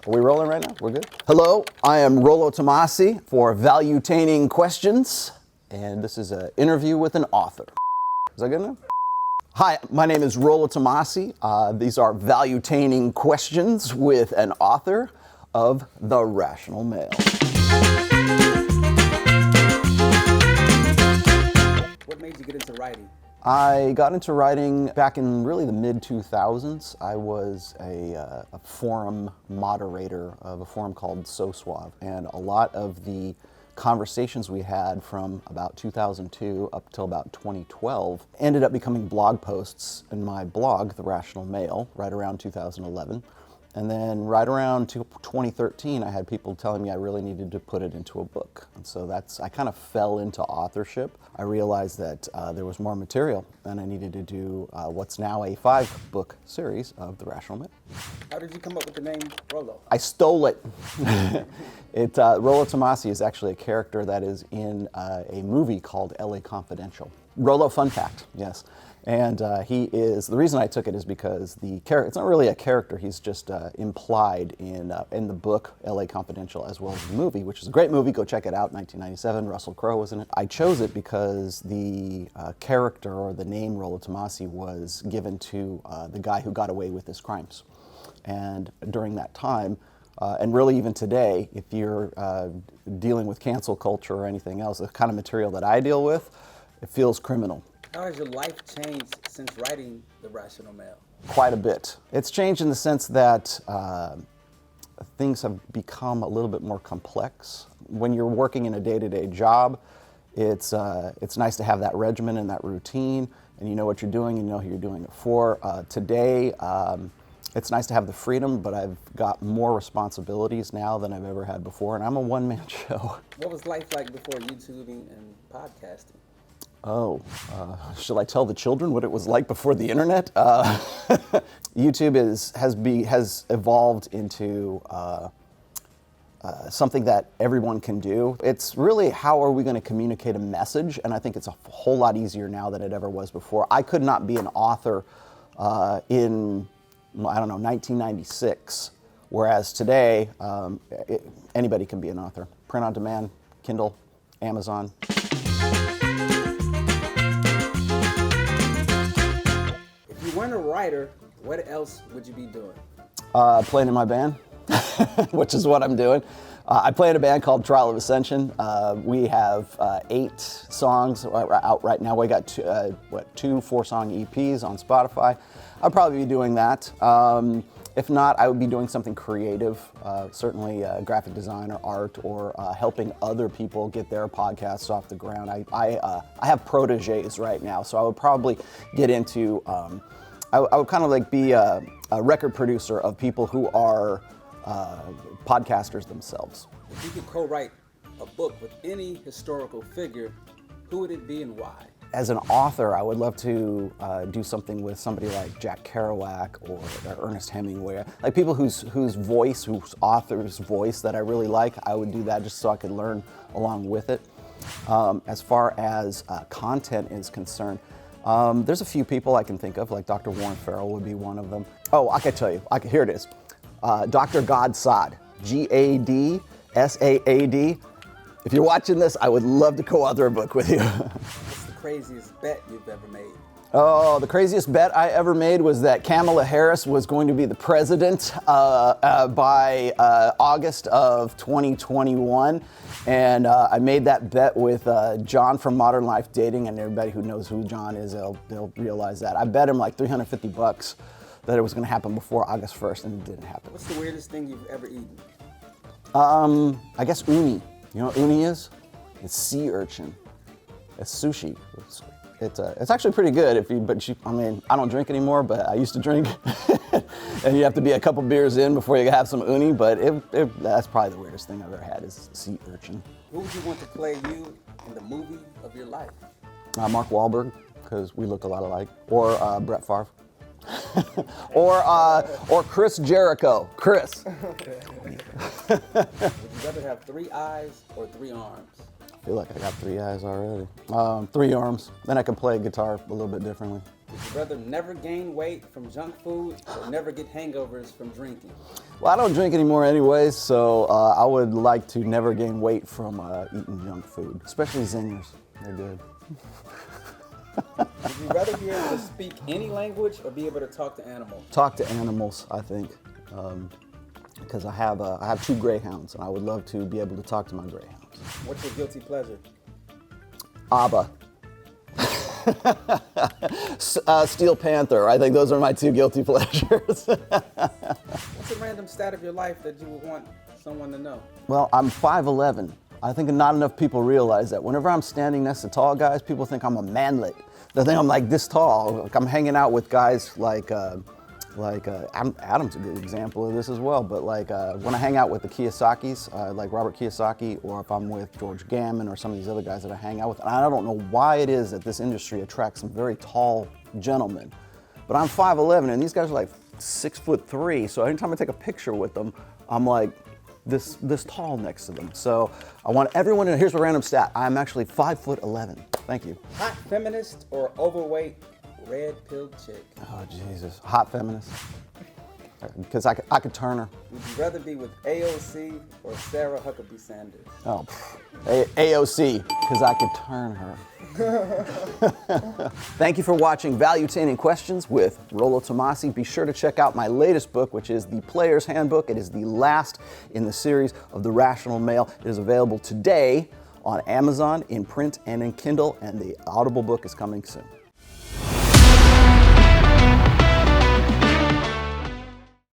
Are we rolling right now? We're good? Hello, I am Rollo Tomassi for Valuetaining Questions, and this is an interview with an author. Is that good enough? Hi, my name is Rollo Tomassi. These are Valuetaining Questions with an author of The Rational Male. What made you get into writing? I got into writing back in really the mid-2000s. I was a forum moderator of a forum called So Suave, and a lot of the conversations we had from about 2002 up till about 2012 ended up becoming blog posts in my blog, The Rational Male, right around 2011. And then right around 2013, I had people telling me I really needed to put it into a book. And so I kind of fell into authorship. I realized that there was more material and I needed to do what's now a 5-book series of The Rational Male. How did you come up with the name Rollo? I stole it. Rollo Tomassi is actually a character that is in a movie called LA Confidential. Rollo, fun fact, yes. And the reason I took it is because the character, it's not really a character, he's just implied in the book LA Confidential as well as the movie, which is a great movie, go check it out, 1997, Russell Crowe was in it. I chose it because the character, or the name Rollo Tomassi, was given to the guy who got away with his crimes. And during that time, and really even today, if you're dealing with cancel culture or anything else, the kind of material that I deal with, it feels criminal. How has your life changed since writing The Rational Male? Quite a bit. It's changed in the sense that things have become a little bit more complex. When you're working in a day-to-day job, it's nice to have that regimen and that routine, and you know what you're doing, you know who you're doing it for. Today, it's nice to have the freedom, but I've got more responsibilities now than I've ever had before, and I'm a one-man show. What was life like before YouTubing and podcasting? Should I tell the children what it was like before the internet? YouTube has evolved into something that everyone can do. It's really, how are we going to communicate a message? And I think it's a whole lot easier now than it ever was before. I could not be an author in, 1996, whereas today, anybody can be an author. Print on demand, Kindle, Amazon. If you weren't a writer, what else would you be doing? Playing in my band, which is what I'm doing. I play in a band called Trial of Ascension. We have 8 songs out right now. We got 2 4-song EPs on Spotify. I'll probably be doing that. If not, I would be doing something creative, certainly graphic design or art, or helping other people get their podcasts off the ground. I have proteges right now, so I would probably get into, I would kind of like be a record producer of people who are podcasters themselves. If you could co-write a book with any historical figure, who would it be and why? As an author, I would love to do something with somebody like Jack Kerouac or Ernest Hemingway, like people whose author's voice that I really like. I would do that just so I could learn along with it. As far as content is concerned, there's a few people I can think of, like Dr. Warren Farrell would be one of them. Oh, I can tell you, here it is. Dr. Godsaad, Gadsaad. If you're watching this, I would love to co-author a book with you. What's the craziest bet you've ever made? Oh, the craziest bet I ever made was that Kamala Harris was going to be the president by August of 2021. And I made that bet with John from Modern Life Dating, and everybody who knows who John is, they'll realize that. I bet him like $350 that it was going to happen before August 1st, and it didn't happen. What's the weirdest thing you've ever eaten? I guess uni. You know what uni is? It's sea urchin. It's sushi. It's actually pretty good. I don't drink anymore, but I used to drink. And you have to be a couple beers in before you have some uni, but that's probably the weirdest thing I've ever had is sea urchin. Who would you want to play you in the movie of your life? Mark Wahlberg, because we look a lot alike. Or Brett Favre. or Chris Jericho. Chris. Would you rather have 3 eyes or 3 arms? I feel like I got 3 eyes already. 3 arms. Then I can play guitar a little bit differently. Would you rather never gain weight from junk food or never get hangovers from drinking? Well, I don't drink anymore anyways, so I would like to never gain weight from eating junk food, especially zingers. They're good. Would you rather be able to speak any language or be able to talk to animals? Talk to animals, I think, because I have 2 greyhounds, and I would love to be able to talk to my greyhounds. What's your guilty pleasure? ABBA. Steel Panther. I think those are my 2 guilty pleasures. What's a random stat of your life that you would want someone to know? Well, I'm 5'11". I think not enough people realize that. Whenever I'm standing next to tall guys, people think I'm a manlet. They think I'm like this tall. Like I'm hanging out with guys like Adam's a good example of this as well. But when I hang out with the Kiyosakis, like Robert Kiyosaki, or if I'm with George Gammon or some of these other guys that I hang out with, and I don't know why it is that this industry attracts some very tall gentlemen. But I'm 5'11", and these guys are like 6'3". So anytime I take a picture with them, I'm like this tall next to them. So I want everyone to, here's a random stat. I'm actually 5'11". Thank you. Hot feminist or overweight red-pilled chick? Oh, Jesus. Hot feminist. Because I could turn her. Would you rather be with AOC or Sarah Huckabee Sanders? Oh, AOC, because I could turn her. Thank you for watching Valuetaining Questions with Rollo Tomassi. Be sure to check out my latest book, which is The Player's Handbook. It is the last in the series of The Rational Male. It is available today on Amazon, in print and in Kindle, and the Audible book is coming soon.